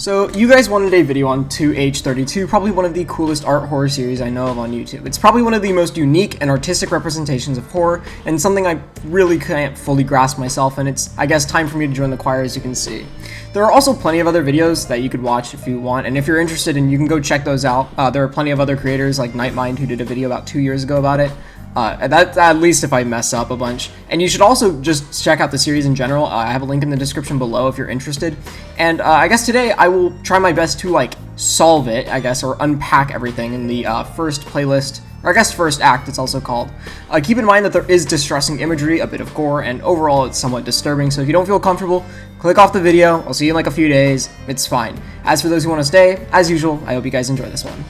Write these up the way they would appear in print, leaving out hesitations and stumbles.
So you guys wanted a video on 2H32, probably one of the coolest art horror series I know of on YouTube. It's probably one of the most unique and artistic representations of horror, and something I really can't fully grasp myself, and it's, I guess, time for me to join the choir, as you can see. There are also plenty of other videos that you could watch if you want, and if you're interested, and you can go check those out. There are plenty of other creators like Nightmind who did a video about 2 years ago about it. That's at least if I mess up a bunch. And you should also just check out the series in general. I have a link in the description below if you're interested. And I guess today I will try my best to solve it, I guess, or unpack everything in the first playlist, or I guess first act it's also called. Keep in mind that there is distressing imagery, a bit of gore, and overall it's somewhat disturbing, so if you don't feel comfortable, click off the video. I'll see you in a few days. It's fine. As for those who want to stay, as usual, I hope you guys enjoy this one.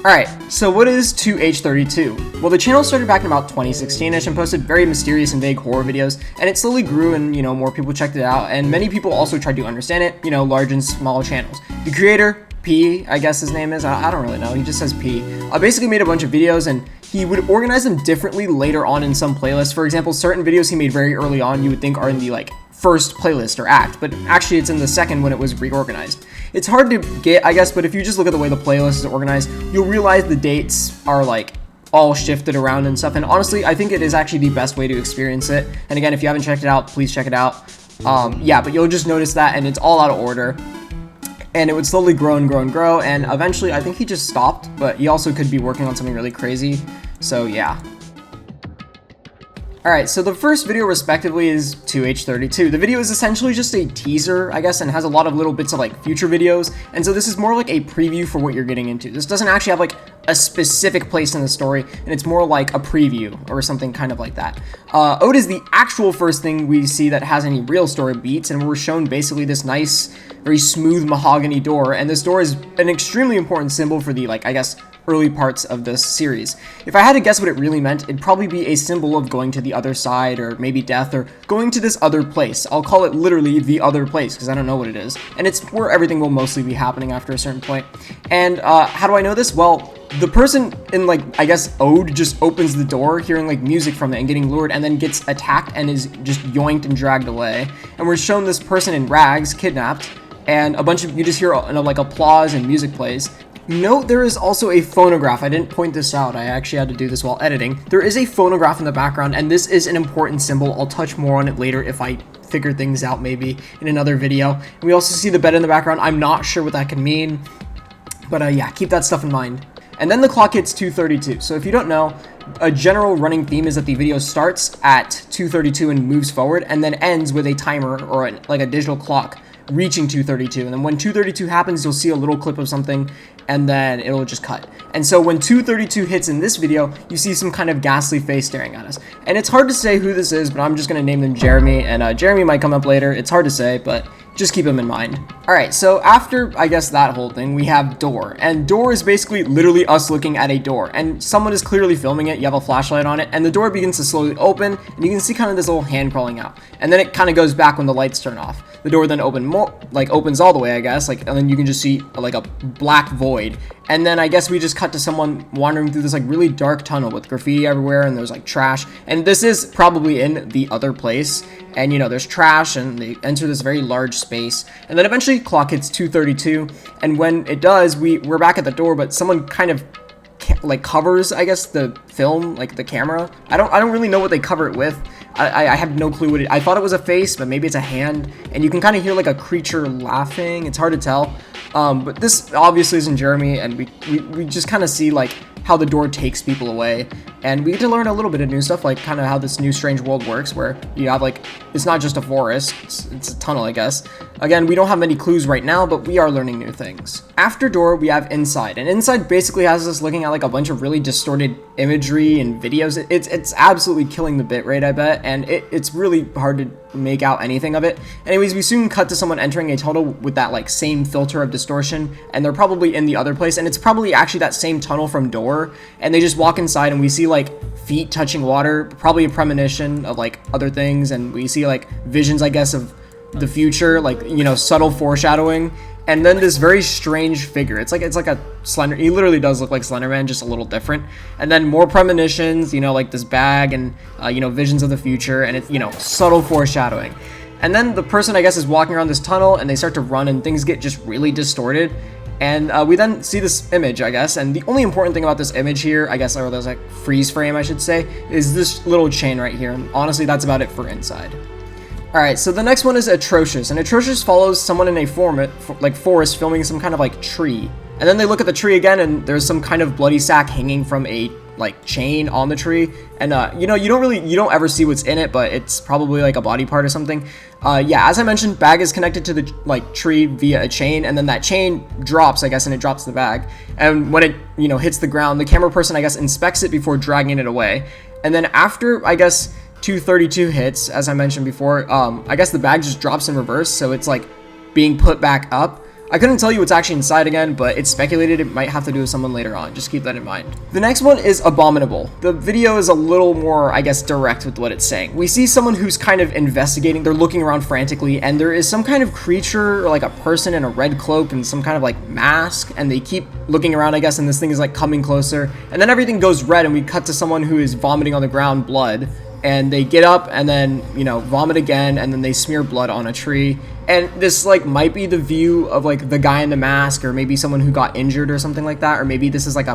Alright, so what is 2H32? Well, the channel started back in about 2016ish and posted very mysterious and vague horror videos, and it slowly grew and, more people checked it out, and many people also tried to understand it, large and small channels. The creator, P, I guess his name is, I don't really know, he just says P, basically made a bunch of videos, and he would organize them differently later on in some playlists. For example, certain videos he made very early on you would think are in the, first playlist or act, but actually it's in the second when it was reorganized. It's hard to get, I guess, but if you just look at the way the playlist is organized, you'll realize the dates are all shifted around and stuff, and honestly, I think it is actually the best way to experience it. And again, if you haven't checked it out, please check it out. Yeah, but you'll just notice that, and it's all out of order. And it would slowly grow and grow and grow, and eventually I think he just stopped, but he also could be working on something really crazy, so yeah. Alright, so the first video respectively is 2H32. The video is essentially just a teaser, I guess, and has a lot of little bits of future videos, and so this is more like a preview for what you're getting into. This doesn't actually have a specific place in the story, and it's more like a preview or something kind of like that. Ode is the actual first thing we see that has any real story beats, and we're shown basically this nice, very smooth mahogany door, and this door is an extremely important symbol for the, I guess, early parts of this series. If I had to guess what it really meant, it'd probably be a symbol of going to the other side, or maybe death, or going to this other place. I'll call it literally the other place, because I don't know what it is. And it's where everything will mostly be happening after a certain point. And how do I know this? Well, the person in, I guess, Ode just opens the door, hearing, music from it and getting lured, and then gets attacked and is just yoinked and dragged away. And we're shown this person in rags, kidnapped, and a bunch of, you just hear, applause and music plays. Note there is also a phonograph. I didn't point this out. I actually had to do this while editing. There is a phonograph in the background, and this is an important symbol. I'll touch more on it later if I figure things out maybe in another video. And we also see the bed in the background. I'm not sure what that can mean, but yeah, keep that stuff in mind. And then the clock hits 2:32. So if you don't know, a general running theme is that the video starts at 2:32 and moves forward, and then ends with a timer or a digital clock reaching 2:32, and then when 2:32 happens, you'll see a little clip of something, and then it'll just cut. And so when 2:32 hits in this video, you see some kind of ghastly face staring at us. And it's hard to say who this is, but I'm just gonna name them Jeremy, and Jeremy might come up later. It's hard to say, but just keep him in mind. Alright, so after, I guess, that whole thing, we have door. And door is basically literally us looking at a door. And someone is clearly filming it, you have a flashlight on it, and the door begins to slowly open, and you can see kind of this little hand crawling out. And then it kind of goes back when the lights turn off. The door then opens all the way, I guess, and then you can just see a black void. And then I guess we just cut to someone wandering through this really dark tunnel with graffiti everywhere, and there's trash. And this is probably in the other place. And there's trash, and they enter this very large space. And then eventually clock hits 2:32, and when it does, we're back at the door, but someone kind of covers, I guess, the film, the camera. I don't really know what they cover it with. I have no clue what I thought it was a face, but maybe it's a hand, and you can kind of hear a creature laughing. It's hard to tell, but this obviously isn't Jeremy, and we just kind of see how the door takes people away, and we get to learn a little bit of new stuff, kind of how this new strange world works, where you have it's not just a forest, it's a tunnel, I guess. Again, we don't have many clues right now, but we are learning new things. After door, we have inside, and inside basically has us looking at a bunch of really distorted imagery and videos. It's absolutely killing the bitrate, I bet, and it's really hard to make out anything of it. Anyways, we soon cut to someone entering a tunnel with that same filter of distortion, and they're probably in the other place, and it's probably actually that same tunnel from door, and they just walk inside, and we see feet touching water, probably a premonition of other things, and we see visions, I guess, of the future, subtle foreshadowing. And then this very strange figure. It's like a Slender. He literally does look like Slenderman, just a little different. And then more premonitions, this bag, and visions of the future, and it's subtle foreshadowing. And then the person, I guess, is walking around this tunnel, and they start to run, and things get just really distorted. And we then see this image, I guess, and the only important thing about this image here, I guess, or there's like freeze frame, I should say, is this little chain right here. And honestly, that's about it for inside. Alright, so the next one is Atrocious, and Atrocious follows someone in a forest filming some kind of like tree. And then they look at the tree again, and there's some kind of bloody sack hanging from a like chain on the tree. And you know, you don't ever see what's in it, but it's probably like a body part or something. Yeah, as I mentioned, bag is connected to the like tree via a chain, and then that chain drops, I guess, and it drops the bag. And when it, you know, hits the ground, the camera person, I guess, inspects it before dragging it away. And then after, I guess, 232 hits, as I mentioned before, I guess the bag just drops in reverse, so it's like being put back up. I couldn't tell you what's actually inside again, but it's speculated it might have to do with someone later on. Just keep that in mind. The next one is Abominable. The video is a little more, I guess, direct with what it's saying. We see someone who's kind of investigating. They're looking around frantically, and there is some kind of creature, or like a person in a red cloak and some kind of like mask, and they keep looking around, I guess, and this thing is like coming closer. And then everything goes red, and we cut to someone who is vomiting on the ground blood. And they get up and then, you know, vomit again, and then they smear blood on a tree. And this like might be the view of like the guy in the mask, or maybe someone who got injured or something like that, or maybe this is like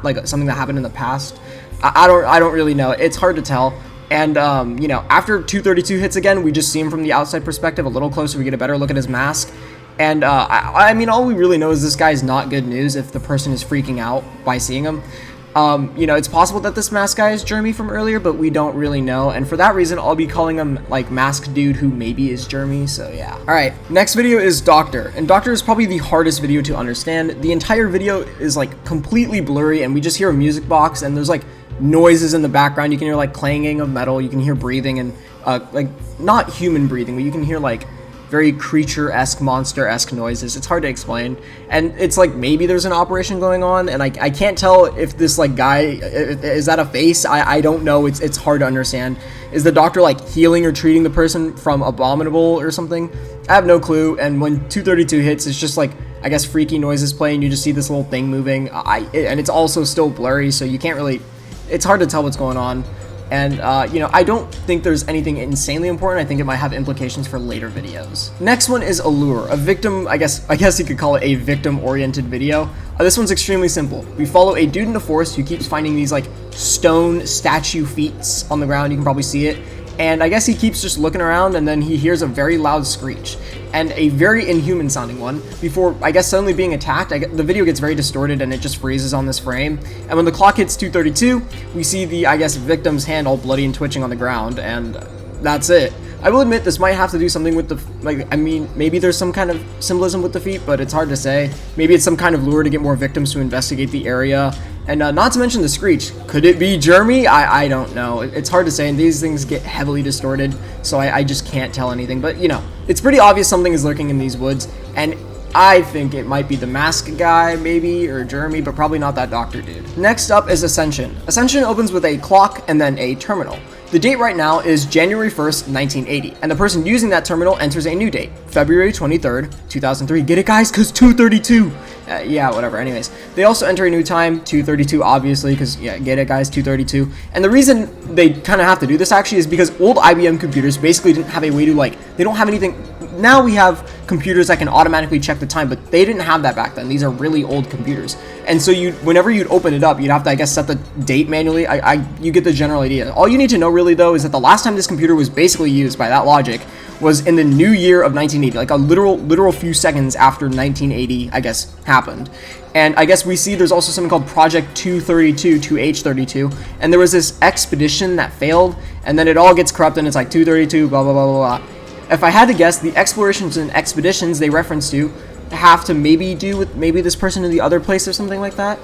like something that happened in the past. I don't really know. It's hard to tell. And you know, after 232 hits again, we just see him from the outside perspective, a little closer. We get a better look at his mask. And I mean, all we really know is this guy's not good news if the person is freaking out by seeing him. You know, it's possible that this mask guy is Jeremy from earlier, but we don't really know, and for that reason, I'll be calling him, like, Mask Dude who maybe is Jeremy, so yeah. Alright, next video is Doctor, and Doctor is probably the hardest video to understand. The entire video is, like, completely blurry, and we just hear a music box, and there's, like, noises in the background. You can hear, like, clanging of metal, you can hear breathing, and, like, not human breathing, but you can hear, like, very creature-esque, monster-esque noises. It's hard to explain, and it's like maybe there's an operation going on, and I can't tell if this like guy, is that a face? I don't know. It's hard to understand. Is the doctor like healing or treating the person from Abominable or something? I have no clue. And when 232 hits, it's just like, I guess, freaky noises playing. You just see this little thing moving. And it's also still blurry, so you can't really, it's hard to tell what's going on. And, you know, I don't think there's anything insanely important. I think it might have implications for later videos. Next one is Allure, a victim, I guess you could call it a victim-oriented video. This one's extremely simple. We follow a dude in the forest who keeps finding these, like, stone statue feet on the ground. You can probably see it. And I guess he keeps just looking around, and then he hears a very loud screech, and a very inhuman sounding one, before, I guess, suddenly being attacked. The video gets very distorted, and it just freezes on this frame. And when the clock hits 232, we see the, I guess, victim's hand all bloody and twitching on the ground, and that's it. I will admit this might have to do something with the, like, I mean, maybe there's some kind of symbolism with the feet, but it's hard to say. Maybe it's some kind of lure to get more victims to investigate the area. And not to mention the screech. Could it be Jeremy? I don't know. It's hard to say, and these things get heavily distorted, so I just can't tell anything. But, you know, it's pretty obvious something is lurking in these woods, and I think it might be the mask guy, maybe, or Jeremy, but probably not that doctor dude. Next up is Ascension. Ascension opens with a clock and then a terminal. The date right now is January 1st, 1980, and the person using that terminal enters a new date, February 23rd, 2003. Get it, guys? Because 232! Yeah, whatever. Anyways, they also enter a new time, 232, obviously, because, yeah, get it, guys, 232. And the reason they kind of have to do this, actually, is because old IBM computers basically didn't have a way to, like, they don't have anything. Now we have computers that can automatically check the time, but they didn't have that back then. These are really old computers. And so whenever you'd open it up, you'd have to, I guess, set the date manually. You get the general idea. All you need to know, really, though, is that the last time this computer was basically used by that logic was in the new year of 1980, like a literal few seconds after 1980, I guess, happened. And I guess we see there's also something called Project 232, 2H32, and there was this expedition that failed, and then it all gets corrupt, and it's like 232, blah, blah, blah, blah, blah. If I had to guess, the explorations and expeditions they reference to have to maybe do with maybe this person in the other place or something like that.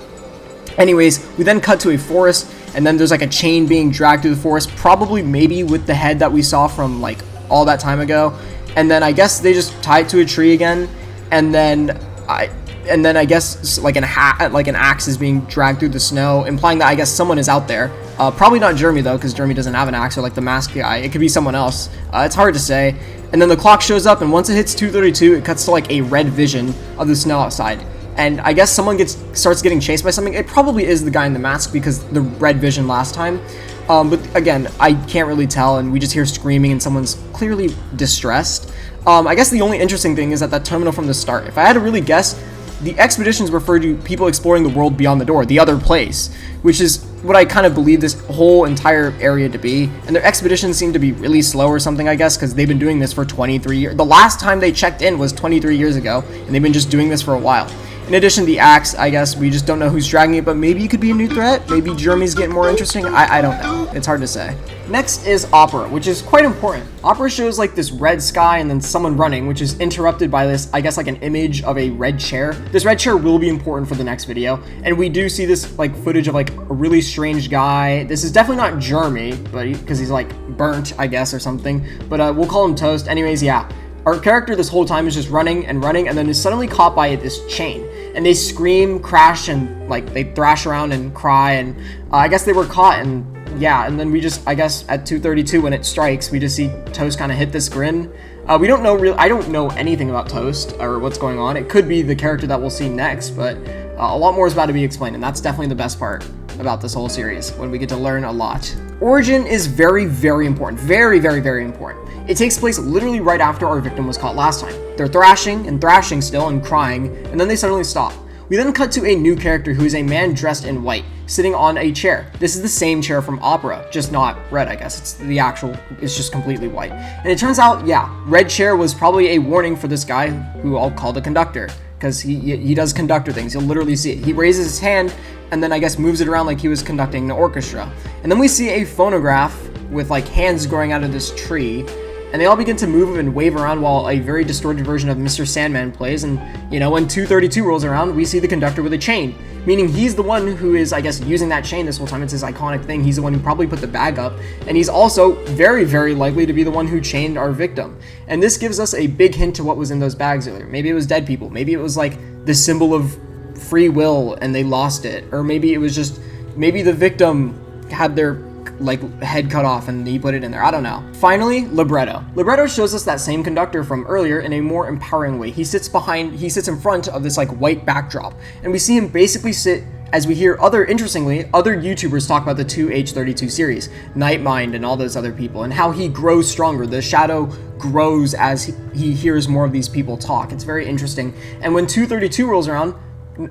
Anyways, we then cut to a forest, and then there's like a chain being dragged through the forest, probably maybe with the head that we saw from like all that time ago. And then I guess they just tie it to a tree again, and then I guess like an axe is being dragged through the snow, implying that I guess someone is out there. Probably not Jeremy though, because Jeremy doesn't have an axe, or like the mask guy. It could be someone else. It's hard to say. And then the clock shows up, and once it hits 232, it cuts to like a red vision of the snow outside. and I guess someone starts getting chased by something. It probably is the guy in the mask because the red vision last time. But again, I can't really tell, and we just hear screaming and someone's clearly distressed. I guess the only interesting thing is at that terminal from the start. If I had to really guess, the expeditions refer to people exploring the world beyond the door, the other place, which is what I kind of believe this whole entire area to be. And their expeditions seem to be really slow or something, I guess, because they've been doing this for 23 years. The last time they checked in was 23 years ago, and they've been just doing this for a while. In addition to the axe, I guess we just don't know who's dragging it, but maybe it could be a new threat. Maybe Jeremy's getting more interesting. I don't know. It's hard to say. Next is Opera, which is quite important. Opera shows like this red sky and then someone running, which is interrupted by this, I guess, like an image of a red chair. This red chair will be important for the next video, and we do see this like footage of like a really strange guy. This is definitely not Jeremy, but because he's like burnt, I guess, or something. But we'll call him Toast. Anyways, yeah. Our character this whole time is just running and running, and then is suddenly caught by this chain. And they scream, crash, and like they thrash around and cry, and I guess they were caught, and yeah, and then we just, I guess at 2:32 when it strikes, we just see Toast kind of hit this grin. We don't know I don't know anything about Toast or what's going on. It could be the character that we'll see next, but a lot more is about to be explained, and that's definitely the best part about this whole series, when we get to learn a lot. Origin is very, very important. Very, very, very important. It takes place literally right after our victim was caught last time. They're thrashing and thrashing still and crying, and then they suddenly stop. We then cut to a new character who is a man dressed in white, sitting on a chair. This is the same chair from Opera, just not red, I guess. It's just completely white. And it turns out, yeah, red chair was probably a warning for this guy, who I'll call the conductor, because he does conductor things. You'll literally see it. He raises his hand, and then I guess moves it around like he was conducting an orchestra. And then we see a phonograph with like hands growing out of this tree, and they all begin to move and wave around while a very distorted version of Mr. Sandman plays. And you know, when 2:32 rolls around, we see the conductor with a chain, meaning he's the one who is, I guess, using that chain this whole time. It's his iconic thing. He's the one who probably put the bag up, and he's also very, very likely to be the one who chained our victim. And this gives us a big hint to what was in those bags earlier. Maybe it was dead people. Maybe it was like the symbol of free will and they lost it, or maybe it was just, maybe the victim had their like head cut off and he put it in there. I don't know. Finally, libretto. Libretto shows us that same conductor from earlier in a more empowering way. He sits in front of this like white backdrop, and we see him basically sit as we hear interestingly, other YouTubers talk about the 2H32 series, Nightmind and all those other people, and how he grows stronger. The shadow grows as he hears more of these people talk. It's very interesting. And when 2:32 rolls around,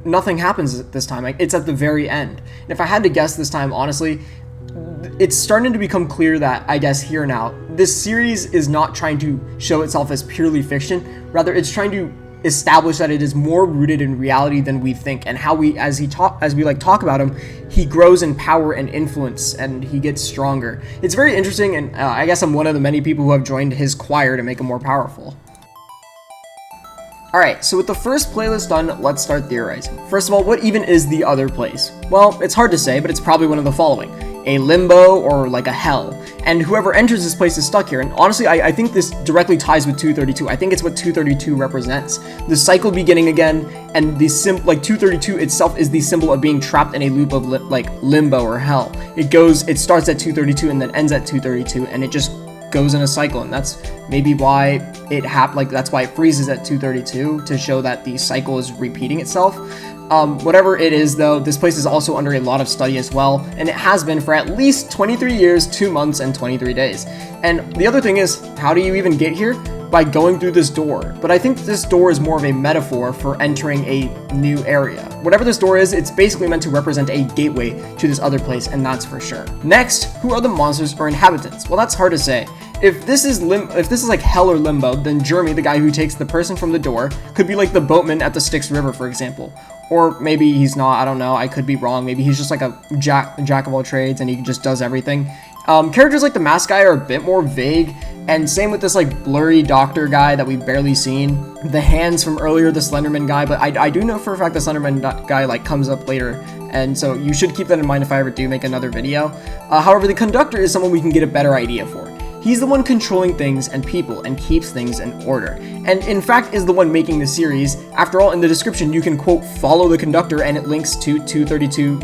nothing happens this time. It's at the very end. And if I had to guess this time, honestly, it's starting to become clear that, I guess here now, this series is not trying to show itself as purely fiction. Rather, it's trying to establish that it is more rooted in reality than we think, and how as we talk about him, he grows in power and influence, and he gets stronger. It's very interesting, and I guess I'm one of the many people who have joined his choir to make him more powerful. Alright, so with the first playlist done, let's start theorizing. First of all, what even is the other place? Well, it's hard to say, but it's probably one of the following: a limbo or like a hell. And whoever enters this place is stuck here. And honestly, I think this directly ties with 2:32. I think it's what 2:32 represents. The cycle beginning again, and the 2:32 itself is the symbol of being trapped in a loop of limbo or hell. It starts at 2:32 and then ends at 2:32, and it just goes in a cycle, and that's maybe why that's why it freezes at 2:32, to show that the cycle is repeating itself. Whatever it is though, this place is also under a lot of study as well, and it has been for at least 23 years, 2 months, and 23 days. And the other thing is, how do you even get here? By going through this door. But I think this door is more of a metaphor for entering a new area. Whatever this door is, it's basically meant to represent a gateway to this other place, and that's for sure. Next, who are the monsters or inhabitants? Well, that's hard to say. If this is like hell or limbo, then Jeremy, the guy who takes the person from the door, could be like the boatman at the Styx River, for example. Or maybe he's not, I don't know, I could be wrong. Maybe he's just like a jack of all trades and he just does everything. Characters like the mask guy are a bit more vague, and same with this like blurry doctor guy that we've barely seen. The hands from earlier, the Slenderman guy, but I do know for a fact the Slenderman guy like comes up later, and so you should keep that in mind if I ever do make another video. However, the conductor is someone we can get a better idea for. He's the one controlling things and people and keeps things in order, and in fact is the one making the series. After all, in the description you can quote follow the conductor, and it links to 2:32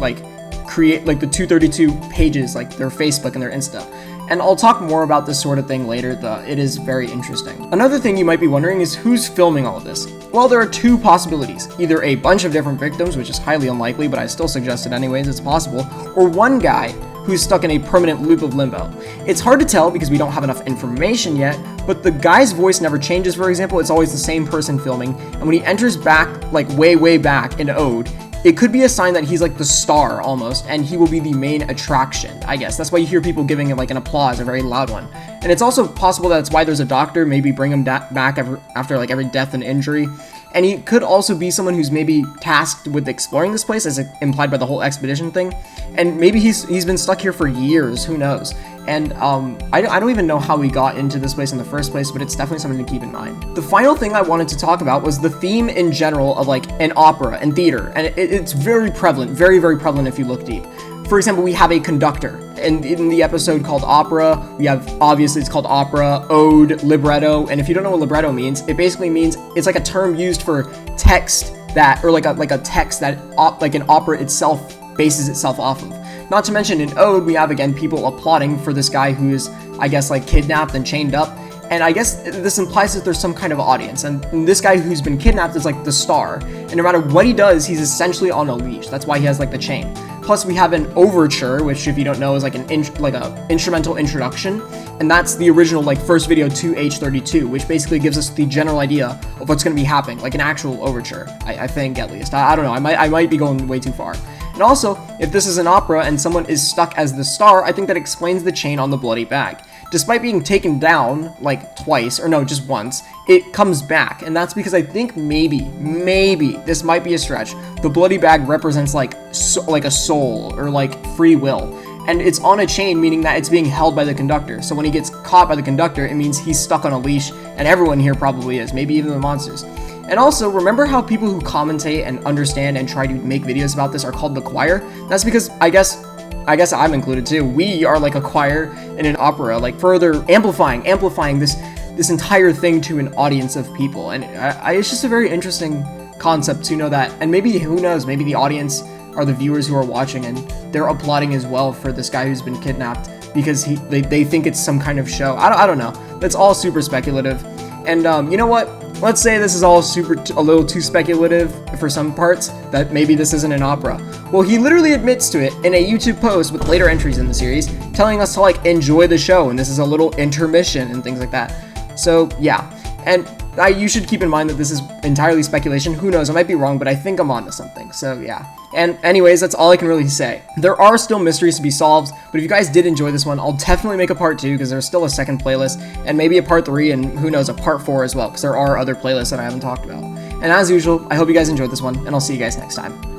create the 2:32 pages, like their Facebook and their Insta. And I'll talk more about this sort of thing later, it is very interesting. Another thing you might be wondering is who's filming all of this. Well, there are two possibilities. Either a bunch of different victims, which is highly unlikely, but I still suggest it anyways, it's possible, or one guy who's stuck in a permanent loop of limbo. It's hard to tell because we don't have enough information yet, but the guy's voice never changes, for example. It's always the same person filming, and when he enters back, like way back in Ode, it could be a sign that he's like the star almost, and he will be the main attraction, I guess. That's why you hear people giving it like an applause, a very loud one. And it's also possible that's why there's a doctor, maybe bring him back after like every death and injury. And he could also be someone who's maybe tasked with exploring this place, as implied by the whole expedition thing. And maybe he's been stuck here for years, who knows. And I don't even know how we got into this place in the first place, but it's definitely something to keep in mind. The final thing I wanted to talk about was the theme in general of like an opera and theater. And it's very prevalent, very prevalent if you look deep. For example, we have a conductor, and in the episode called Opera, we have, obviously it's called opera, ode, libretto, and if you don't know what libretto means, it basically means, it's like a term used for text that, or like a text that, like an opera itself bases itself off of. Not to mention in ode, we have, again, people applauding for this guy who is, I guess, like kidnapped and chained up, and I guess this implies that there's some kind of audience, and this guy who's been kidnapped is like the star, and no matter what he does, he's essentially on a leash. That's why he has like the chain. Plus, we have an overture, which, if you don't know, is like an instrumental introduction, and that's the original like first video to H32, which basically gives us the general idea of what's going to be happening, like an actual overture. I think, at least. I don't know. I might be going way too far. And also, if this is an opera and someone is stuck as the star, I think that explains the chain on the bloody bag. Despite being taken down, like, twice, or no, just once, it comes back, and that's because I think maybe, this might be a stretch, the bloody bag represents, like a soul, or, like, free will, and it's on a chain, meaning that it's being held by the conductor, so when he gets caught by the conductor, it means he's stuck on a leash, and everyone here probably is, maybe even the monsters. And also, remember how people who commentate and understand and try to make videos about this are called the choir? That's because, I guess I'm included too. We are like a choir in an opera, like further amplifying this entire thing to an audience of people. And it's just a very interesting concept to know that. And maybe, who knows, maybe the audience are the viewers who are watching and they're applauding as well for this guy who's been kidnapped because they think it's some kind of show. I don't know. That's all super speculative. And you know what? Let's say this is all a little too speculative for some parts, that maybe this isn't an opera. Well, he literally admits to it in a YouTube post with later entries in the series, telling us to like enjoy the show, and this is a little intermission and things like that. So yeah, and you should keep in mind that this is entirely speculation. Who knows, I might be wrong, but I think I'm onto something, so yeah. And anyways, that's all I can really say. There are still mysteries to be solved, but if you guys did enjoy this one, I'll definitely make a part 2, because there's still a second playlist, and maybe a part 3, and who knows, a part 4 as well, because there are other playlists that I haven't talked about. And as usual, I hope you guys enjoyed this one, and I'll see you guys next time.